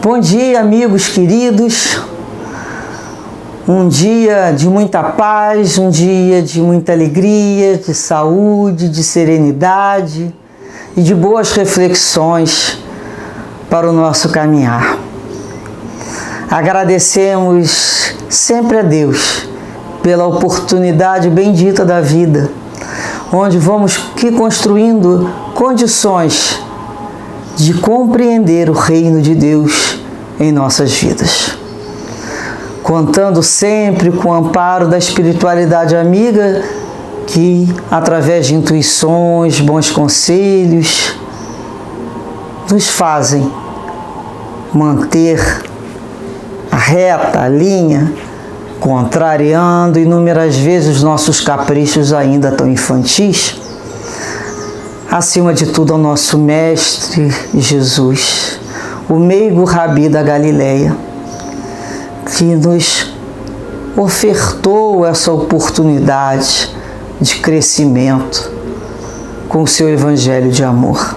Bom dia, amigos queridos. Um dia de muita paz, um dia de muita alegria, de saúde, de serenidade e de boas reflexões para o nosso caminhar. Agradecemos sempre a Deus pela oportunidade bendita da vida, onde vamos construindo condições de compreender o reino de Deus em nossas vidas. Contando sempre com o amparo da espiritualidade amiga que, através de intuições, bons conselhos, nos fazem manter a reta, a linha, contrariando inúmeras vezes os nossos caprichos ainda tão infantis. Acima de tudo, ao nosso Mestre Jesus, o meigo Rabi da Galileia, que nos ofertou essa oportunidade de crescimento com o seu Evangelho de amor.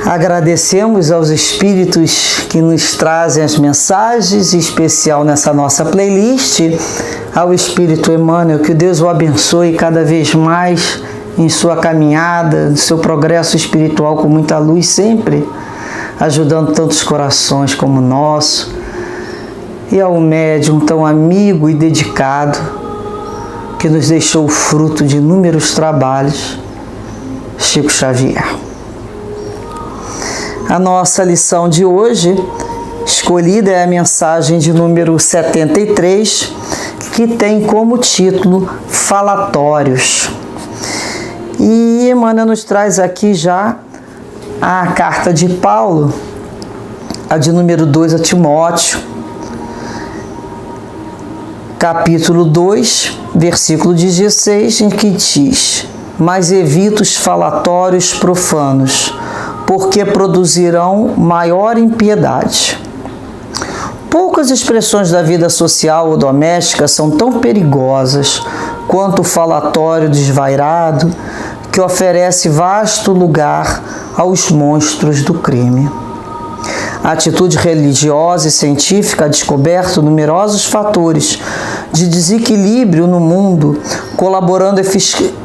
Agradecemos aos Espíritos que nos trazem as mensagens, em especial nessa nossa playlist, ao Espírito Emmanuel, que Deus o abençoe cada vez mais em sua caminhada, no seu progresso espiritual com muita luz sempre, ajudando tantos corações como o nosso, e ao médium tão amigo e dedicado, que nos deixou o fruto de inúmeros trabalhos, Chico Xavier. A nossa lição de hoje, escolhida, é a mensagem de número 73, que tem como título Falatórios. E Emmanuel nos traz aqui já a carta de Paulo, a de número 2 a Timóteo, capítulo 2, versículo 16, em que diz: mas evita os falatórios profanos, porque produzirão maior impiedade. Poucas expressões da vida social ou doméstica são tão perigosas quanto o falatório desvairado, que oferece vasto lugar aos monstros do crime. A atitude religiosa e científica ha descoberto numerosos fatores de desequilíbrio no mundo, colaborando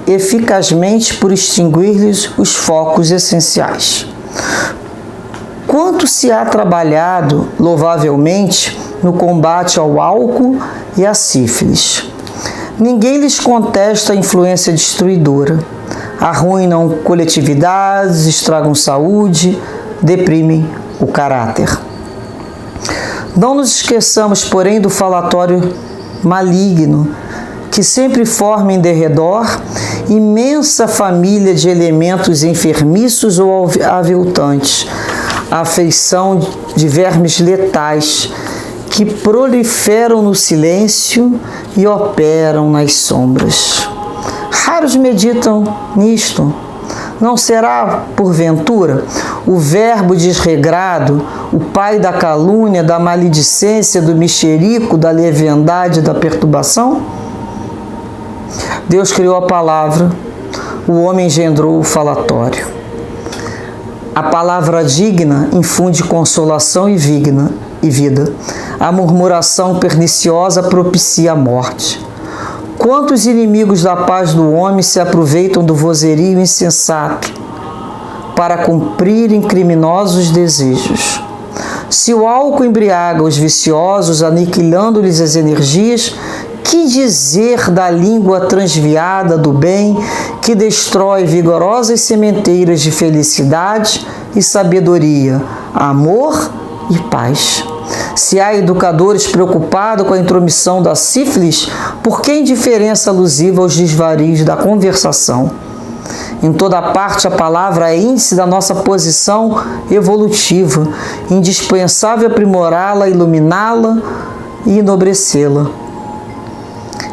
eficazmente por extinguir-lhes os focos essenciais. Quanto se há trabalhado, louvavelmente, no combate ao álcool e à sífilis. Ninguém lhes contesta a influência destruidora. Arruinam coletividades, estragam saúde, deprimem o caráter. Não nos esqueçamos, porém, do falatório maligno, que sempre forma em derredor imensa família de elementos enfermiços ou aviltantes, a afeição de vermes letais, que proliferam no silêncio e operam nas sombras. Raros meditam nisto. Não será, porventura, o verbo desregrado, o pai da calúnia, da maledicência, do mexerico, da leviandade e da perturbação? Deus criou a palavra, o homem engendrou o falatório. A palavra digna infunde consolação e vida. A murmuração perniciosa propicia a morte. Quantos inimigos da paz do homem se aproveitam do vozerio insensato para cumprirem criminosos desejos? Se o álcool embriaga os viciosos, aniquilando-lhes as energias, que dizer da língua transviada do bem, que destrói vigorosas sementeiras de felicidade e sabedoria, amor e paz? Se há educadores preocupados com a intromissão da sífilis, por que indiferença alusiva aos desvarios da conversação? Em toda parte a palavra é índice da nossa posição evolutiva, indispensável aprimorá-la, iluminá-la e enobrecê-la.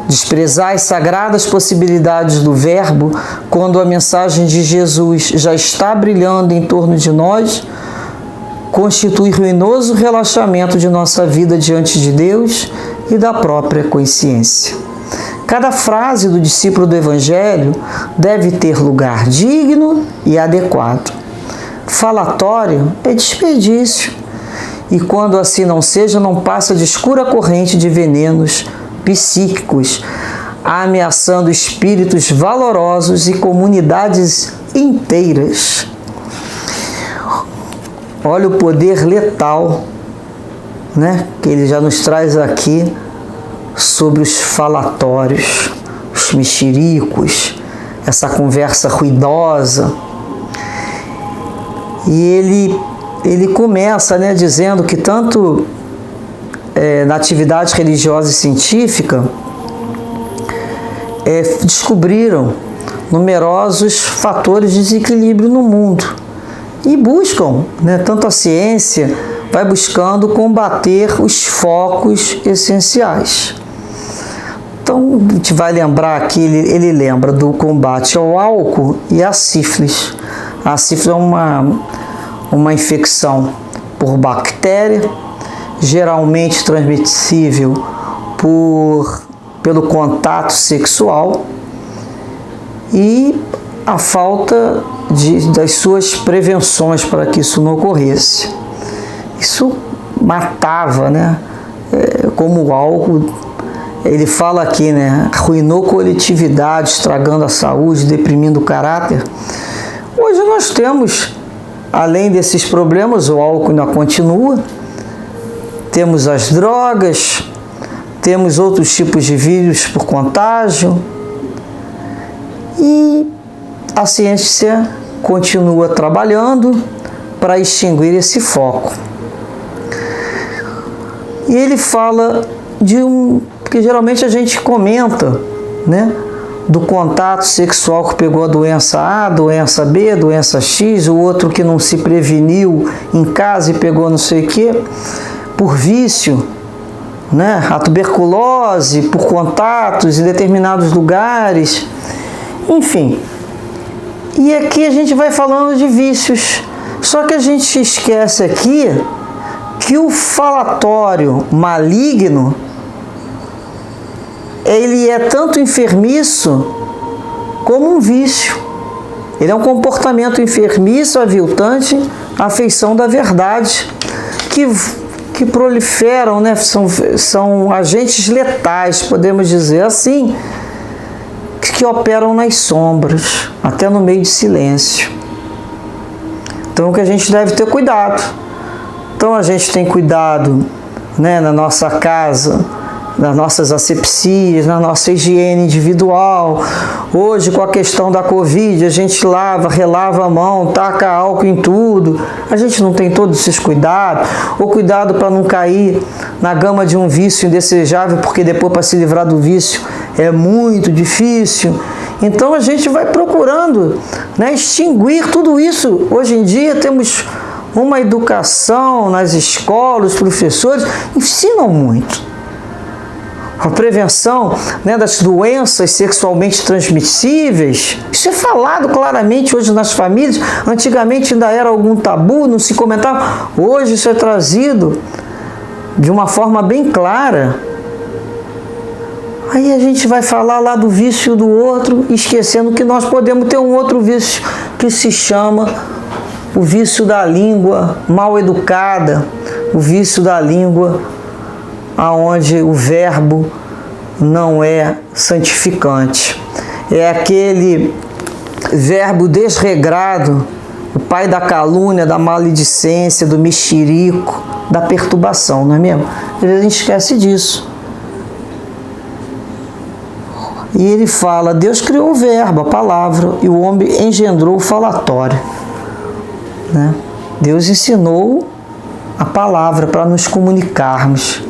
Desprezar as sagradas possibilidades do Verbo, quando a mensagem de Jesus já está brilhando em torno de nós, constitui ruinoso relaxamento de nossa vida diante de Deus e da própria consciência. Cada frase do discípulo do Evangelho deve ter lugar digno e adequado. falatório é desperdício. E quando assim não seja, não passa de escura corrente de venenos psíquicos, ameaçando espíritos valorosos e comunidades inteiras. Olha o poder letal, né, que ele já nos traz aqui sobre os falatórios, os mexericos, essa conversa ruidosa. E ele começa, né, dizendo que tanto na atividade religiosa e científica descobriram numerosos fatores de desequilíbrio no mundo e buscam, né, tanto a ciência vai buscando combater os focos essenciais. Então, a gente vai lembrar aqui, ele lembra do combate ao álcool e à sífilis. A sífilis é uma infecção por bactéria, geralmente transmissível pelo contato sexual e a falta das suas prevenções para que isso não ocorresse. Isso matava, né? Como o álcool, ele fala aqui, né? Arruinou coletividade, estragando a saúde, deprimindo o caráter. Hoje nós temos, além desses problemas, o álcool ainda continua, temos as drogas, temos outros tipos de vírus por contágio e a ciência continua trabalhando para extinguir esse foco. E ele fala porque geralmente a gente comenta, né, do contato sexual que pegou a doença A, doença B, doença X, o outro que não se preveniu em casa e pegou não sei o quê, por vício, né, a tuberculose, por contatos em determinados lugares, enfim. E aqui a gente vai falando de vícios, só que a gente esquece aqui que o falatório maligno, ele é tanto enfermiço como um vício. Ele é um comportamento enfermiço, aviltante, à afeição da verdade, que proliferam, né? São agentes letais, podemos dizer assim, que operam nas sombras, até no meio de silêncio. Então, que a gente deve ter cuidado. Então, a gente tem cuidado, né, na nossa casa, nas nossas asepsias, na nossa higiene individual. Hoje, com a questão da Covid, a gente relava a mão, taca álcool em tudo. A gente não tem todos esses cuidados. Ou cuidado para não cair na gama de um vício indesejável, porque depois, para se livrar do vício, é muito difícil. Então, a gente vai procurando, né, extinguir tudo isso. Hoje em dia, temos uma educação nas escolas, os professores ensinam muito. A prevenção, né, das doenças sexualmente transmissíveis, isso é falado claramente hoje nas famílias. Antigamente ainda era algum tabu, não se comentava. Hoje isso é trazido de uma forma bem clara. Aí a gente vai falar lá do vício do outro, esquecendo que nós podemos ter um outro vício que se chama o vício da língua mal educada, o vício da língua aonde o verbo não é santificante. É aquele verbo desregrado, o pai da calúnia, da maledicência, do mexerico, da perturbação, não é mesmo? Às vezes a gente esquece disso. E ele fala, Deus criou o verbo, a palavra, e o homem engendrou o falatório. Né? Deus ensinou a palavra para nos comunicarmos.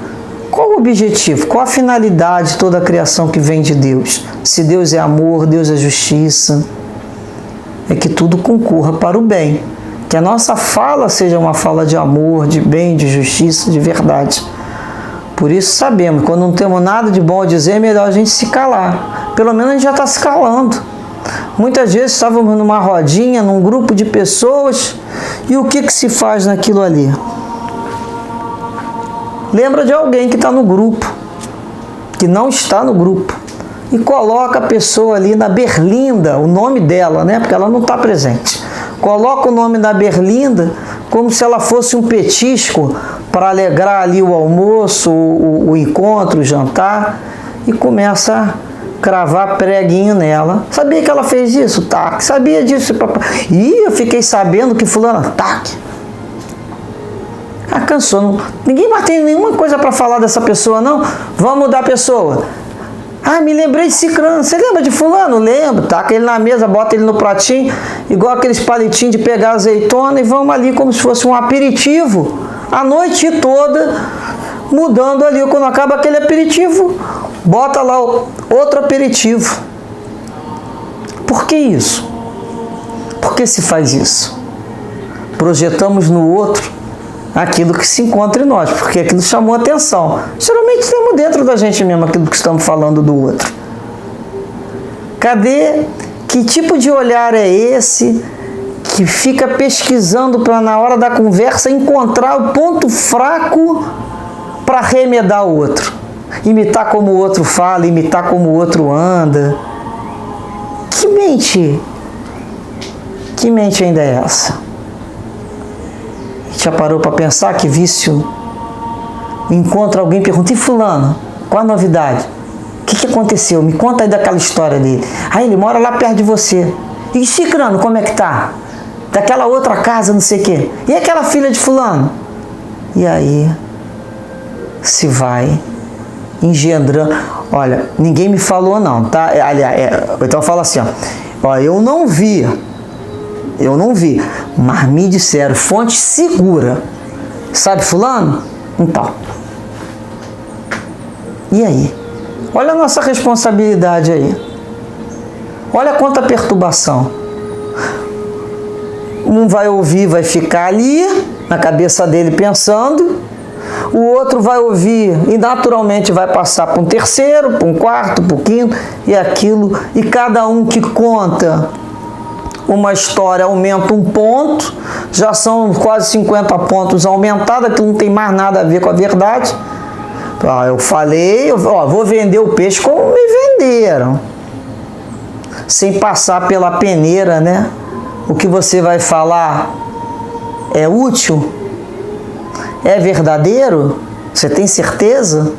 Qual o objetivo? Qual a finalidade de toda a criação que vem de Deus? Se Deus é amor, Deus é justiça, é que tudo concorra para o bem. Que a nossa fala seja uma fala de amor, de bem, de justiça, de verdade. Por isso sabemos, quando não temos nada de bom a dizer, é melhor a gente se calar. Pelo menos a gente já está se calando. Muitas vezes estávamos numa rodinha, num grupo de pessoas, e o que se faz naquilo ali? Lembra de alguém que está no grupo, que não está no grupo, e coloca a pessoa ali na berlinda, o nome dela, né? Porque ela não está presente. coloca o nome da Berlinda como se ela fosse um petisco para alegrar ali o almoço, o encontro, o jantar, e começa a cravar preguinho nela. Sabia que ela fez isso? Tac. Sabia disso? Ih, eu fiquei sabendo que fulana, tac. Ah, cansou. Ninguém mais tem nenhuma coisa para falar dessa pessoa, não? Vamos mudar a pessoa. Ah, me lembrei de Cicrano. Você lembra de fulano? Lembro. Taca ele na mesa, bota ele no pratinho, igual aqueles palitinhos de pegar azeitona, e vamos ali como se fosse um aperitivo. A noite toda, mudando ali. Quando acaba aquele aperitivo, bota lá outro aperitivo. Por que isso? Por que se faz isso? Projetamos no outro aquilo que se encontra em nós, porque aquilo chamou atenção. Geralmente temos dentro da gente mesmo aquilo que estamos falando do outro. Cadê? Que tipo de olhar é esse que fica pesquisando para, na hora da conversa, encontrar o ponto fraco para remedar o outro? Imitar como o outro fala, imitar como o outro anda. Que mente? Que mente ainda é essa? Já parou para pensar que vício? Encontra alguém e pergunta: e fulano, qual a novidade? O que aconteceu? Me conta aí daquela história dele. Ah, ele mora lá perto de você. E Cicrano, como é que tá? Daquela outra casa, não sei o quê. E aquela filha de fulano? E aí se vai engendrando. Olha, ninguém me falou não, tá? Então fala assim, ó, eu não vi, mas me disseram, fonte segura. Sabe fulano? Então. E aí? Olha a nossa responsabilidade aí. Olha quanta perturbação. Um vai ouvir, vai ficar ali, na cabeça dele pensando. O outro vai ouvir e naturalmente vai passar para um terceiro, para um quarto, para um quinto, e aquilo. E cada um que conta uma história aumenta um ponto, já são quase 50 pontos aumentados, aquilo não tem mais nada a ver com a verdade. Eu falei, vou vender o peixe como me venderam, sem passar pela peneira, né? O que você vai falar é útil? É verdadeiro? Você tem certeza?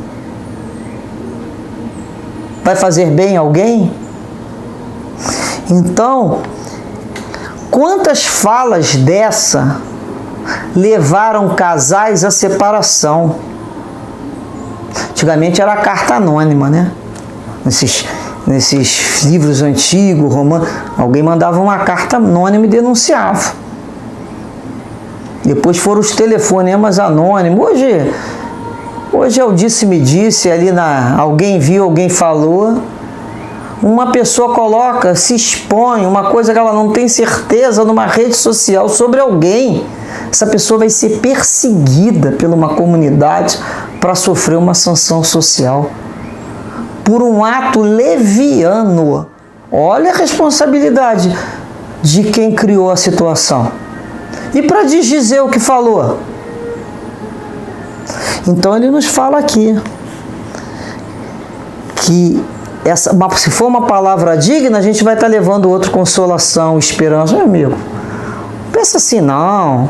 Vai fazer bem a alguém? Então, quantas falas dessa levaram casais à separação? Antigamente era a carta anônima, né? Nesses livros antigos, romanos, alguém mandava uma carta anônima e denunciava. Depois foram os telefonemas anônimos. Hoje é o disse-me-disse, ali alguém viu, alguém falou. Uma pessoa coloca, se expõe, uma coisa que ela não tem certeza numa rede social sobre alguém. Essa pessoa vai ser perseguida por uma comunidade para sofrer uma sanção social. Por um ato leviano. Olha a responsabilidade de quem criou a situação. E para desdizer o que falou? Então ele nos fala aqui que se for uma palavra digna, a gente vai estar levando outro consolação, esperança. Meu amigo, pensa assim, não.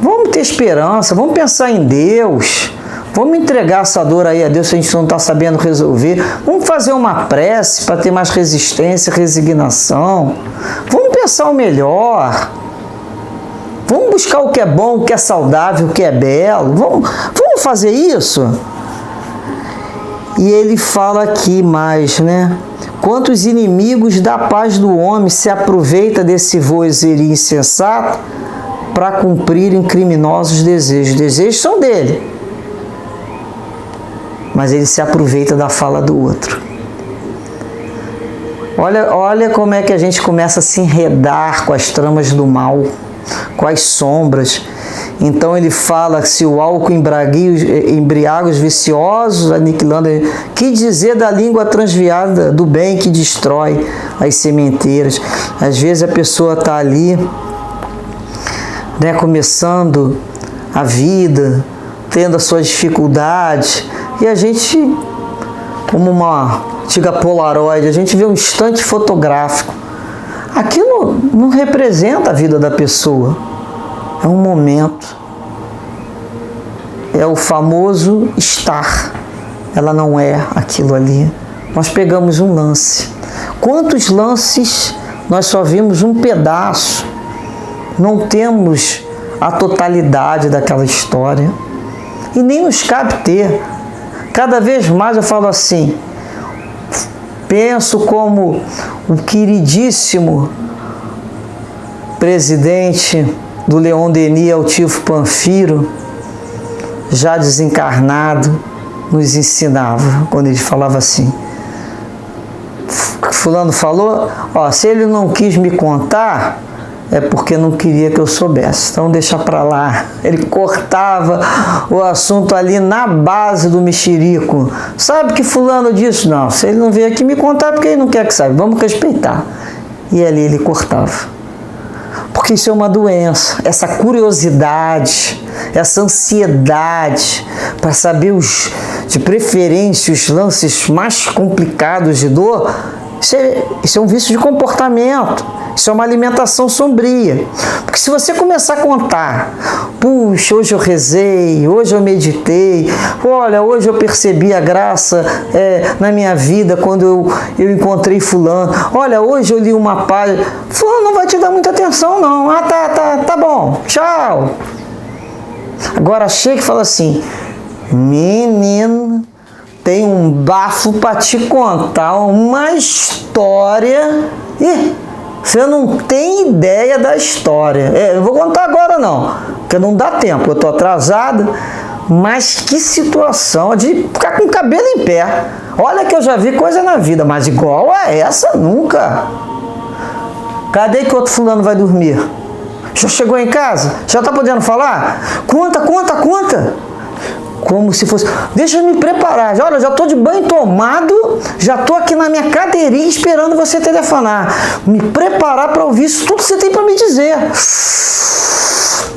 Vamos ter esperança, vamos pensar em Deus. Vamos entregar essa dor aí a Deus se a gente não está sabendo resolver. Vamos fazer uma prece para ter mais resistência, resignação. Vamos pensar o melhor. Vamos buscar o que é bom, o que é saudável, o que é belo. Vamos fazer isso? E ele fala aqui mais, né? Quantos inimigos da paz do homem se aproveita desse vozerio insensato para cumprirem criminosos desejos. Os desejos são dele. Mas ele se aproveita da fala do outro. Olha como é que a gente começa a se enredar com as tramas do mal, com as sombras. Então ele fala que se o álcool embriaga os viciosos, aniquilando. Que dizer da língua transviada do bem que destrói as sementeiras? Às vezes a pessoa está ali, né, começando a vida, tendo as suas dificuldades, e a gente, como uma antiga Polaroid, a gente vê um instante fotográfico. aquilo não representa a vida da pessoa. É um momento. É o famoso estar. Ela não é aquilo ali. Nós pegamos um lance. Quantos lances nós só vimos um pedaço? Não temos a totalidade daquela história. E nem nos cabe ter. Cada vez mais eu falo assim, penso como o queridíssimo presidente do Leon Denis, Altivo Panfiro, já desencarnado, nos ensinava, quando ele falava assim, fulano falou, ó, se ele não quis me contar, é porque não queria que eu soubesse, então deixa pra lá. Ele cortava o assunto ali na base do mexerico. Sabe que fulano disse? Não, se ele não veio aqui me contar, porque ele não quer que saiba, vamos respeitar. E ali ele cortava. Porque isso é uma doença, essa curiosidade, essa ansiedade para saber de preferência os lances mais complicados de dor, isso é um vício de comportamento, isso é uma alimentação sombria. Porque se você começar a contar, puxa, hoje eu rezei, hoje eu meditei, olha, hoje eu percebi a graça na minha vida quando eu encontrei fulano, olha, hoje eu li uma página, fulano não vai te dar muita atenção não, tá bom, tchau. Agora chega e fala assim, menino, tem um bafo para te contar, uma história. Ih, você não tem ideia da história. Eu vou contar agora não, porque não dá tempo, eu estou atrasado. Mas que situação de ficar com o cabelo em pé. Olha que eu já vi coisa na vida, mas igual a essa, nunca. Cadê que outro fulano vai dormir? Já chegou em casa? Já está podendo falar? Conta. Como se fosse, deixa eu me preparar, olha, já estou de banho tomado, já estou aqui na minha cadeirinha esperando você telefonar, me preparar para ouvir isso tudo que você tem para me dizer.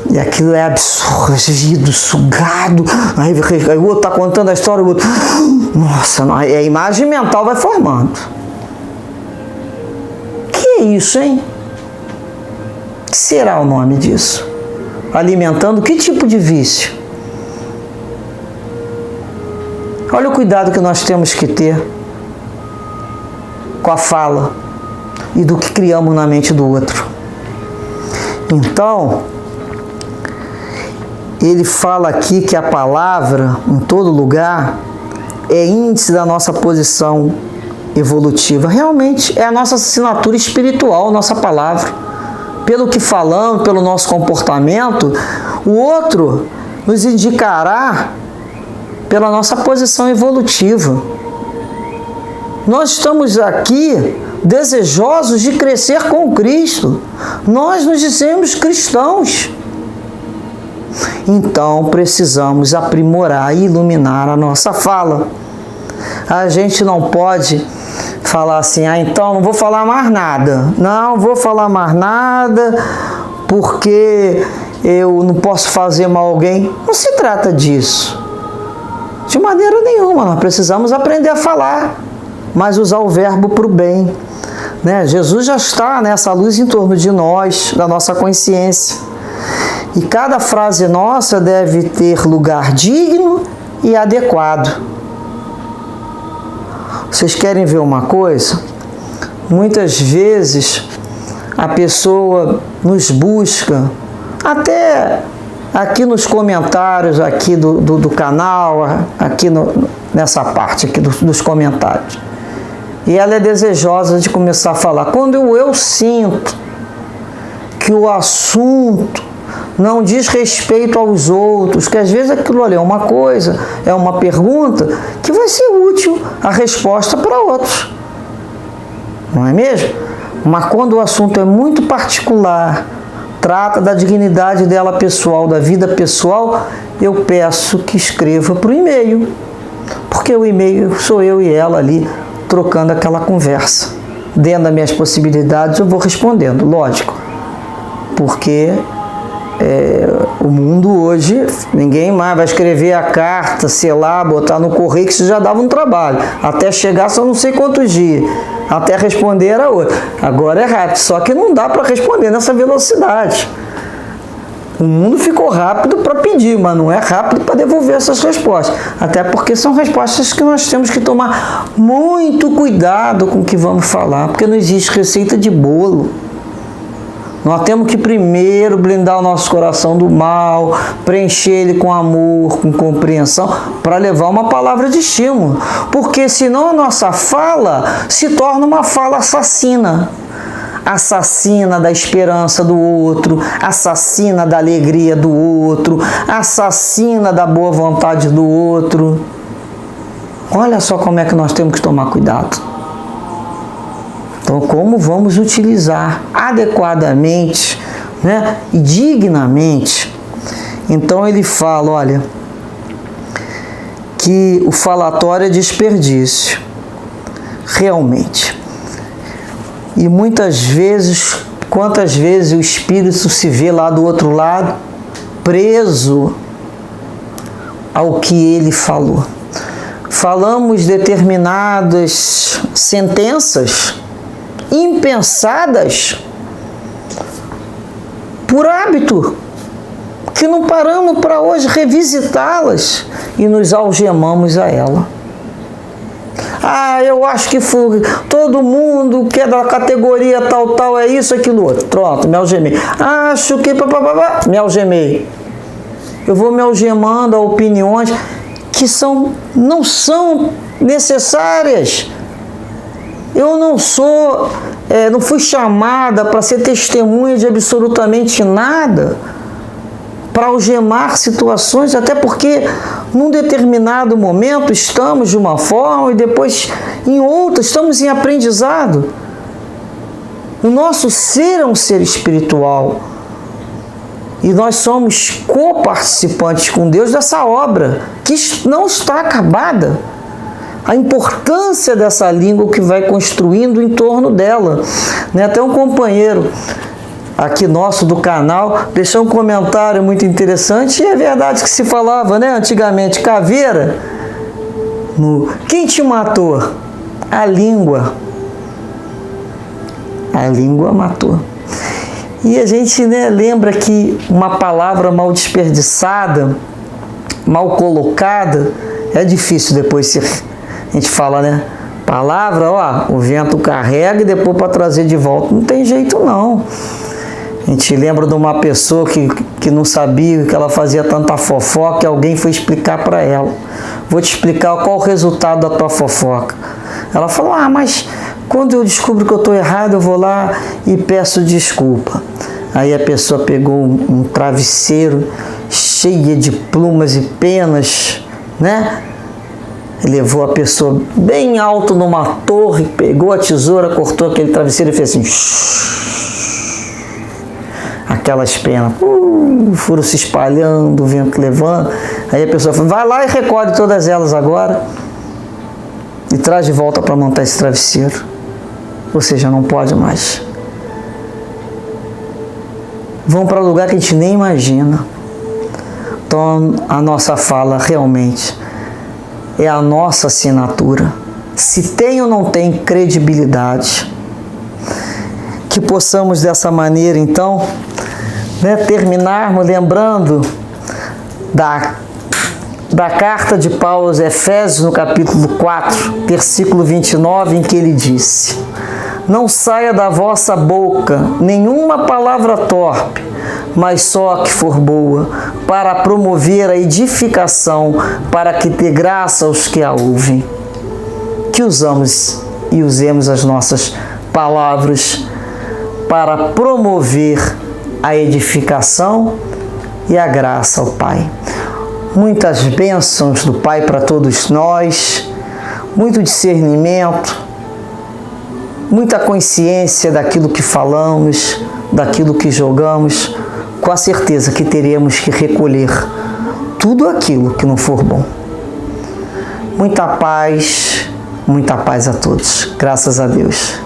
E aquilo é absorvido, sugado, aí o outro está contando a história, o outro, nossa, a imagem mental vai formando. Que é isso, hein? O que será o nome disso? Alimentando que tipo de vício? Olha o cuidado que nós temos que ter com a fala e do que criamos na mente do outro. Então, ele fala aqui que a palavra, em todo lugar, é índice da nossa posição evolutiva. Realmente, é a nossa assinatura espiritual, nossa palavra. Pelo que falamos, pelo nosso comportamento, o outro nos indicará pela nossa posição evolutiva. Nós estamos aqui desejosos de crescer com Cristo. Nós nos dizemos cristãos. Então, precisamos aprimorar e iluminar a nossa fala. A gente não pode falar assim, então não vou falar mais nada. Não vou falar mais nada porque eu não posso fazer mal a alguém. Não se trata disso. De maneira nenhuma, nós precisamos aprender a falar, mas usar o verbo para o bem. Né? Jesus já está nessa luz em torno de nós, da nossa consciência. E cada frase nossa deve ter lugar digno e adequado. Vocês querem ver uma coisa? Muitas vezes a pessoa nos busca, até aqui nos comentários aqui do canal, aqui nessa parte aqui dos comentários. E ela é desejosa de começar a falar. Quando eu sinto que o assunto não diz respeito aos outros, que às vezes aquilo ali é uma coisa, é uma pergunta, que vai ser útil a resposta para outros. Não é mesmo? Mas quando o assunto é muito particular, trata da dignidade dela pessoal, da vida pessoal, eu peço que escreva para o e-mail. Porque o e-mail sou eu e ela ali trocando aquela conversa. Dentro das minhas possibilidades eu vou respondendo, lógico. Porque O mundo hoje, ninguém mais vai escrever a carta, selar, botar no correio, que isso já dava um trabalho. Até chegar só não sei quantos dias. Até responder era outro. Agora é rápido, só que não dá para responder nessa velocidade. O mundo ficou rápido para pedir, mas não é rápido para devolver essas respostas. Até porque são respostas que nós temos que tomar muito cuidado com o que vamos falar, porque não existe receita de bolo. Nós temos que primeiro blindar o nosso coração do mal, preencher ele com amor, com compreensão, para levar uma palavra de estímulo. Porque senão a nossa fala se torna uma fala assassina. Assassina da esperança do outro, assassina da alegria do outro, assassina da boa vontade do outro. Olha só como é que nós temos que tomar cuidado. Então, como vamos utilizar adequadamente, né, e dignamente? Então ele fala, olha, que o falatório é desperdício, realmente. E muitas vezes, quantas vezes o espírito se vê lá do outro lado, preso ao que ele falou. Falamos determinadas sentenças impensadas por hábito, que não paramos para hoje revisitá-las e nos algemamos a ela. Eu acho que todo mundo que é da categoria tal, é isso, aquilo, outro. Pronto, me algemei. Acho que... me algemei. Eu vou me algemando a opiniões que não são necessárias. Eu não fui chamada para ser testemunha de absolutamente nada, para algemar situações, até porque num determinado momento estamos de uma forma e depois em outra estamos em aprendizado. O nosso ser é um ser espiritual e nós somos co-participantes com Deus dessa obra que não está acabada. A importância dessa língua que vai construindo em torno dela. Até um companheiro aqui nosso do canal deixou um comentário muito interessante, e é verdade que se falava, né, antigamente, caveira, quem te matou? A língua. A língua matou. E a gente, né, lembra que uma palavra mal desperdiçada, mal colocada, é difícil depois ser... A gente fala, né? Palavra, o vento carrega e depois para trazer de volta não tem jeito não. A gente lembra de uma pessoa que não sabia que ela fazia tanta fofoca, que alguém foi explicar para ela. Vou te explicar qual o resultado da tua fofoca. Ela falou, mas quando eu descubro que eu estou errado, eu vou lá e peço desculpa. Aí a pessoa pegou um travesseiro cheio de plumas e penas, né? Levou a pessoa bem alto numa torre, pegou a tesoura, cortou aquele travesseiro e fez assim... Aquelas penas foram se espalhando, o vento levando. Aí a pessoa falou, vai lá e recolhe todas elas agora e traz de volta para montar esse travesseiro. Ou seja, não pode mais. Vão para lugar que a gente nem imagina. Então a nossa fala realmente é a nossa assinatura. Se tem ou não tem credibilidade. Que possamos dessa maneira, então, terminarmos lembrando da carta de Paulo aos Efésios, no capítulo 4, versículo 29, em que ele disse: não saia da vossa boca nenhuma palavra torpe, mas só a que for boa, para promover a edificação, para que dê graça aos que a ouvem. Que usamos e usemos as nossas palavras para promover a edificação e a graça ao Pai. Muitas bênçãos do Pai para todos nós, muito discernimento, muita consciência daquilo que falamos, daquilo que jogamos, com a certeza que teremos que recolher tudo aquilo que não for bom. Muita paz a todos. Graças a Deus.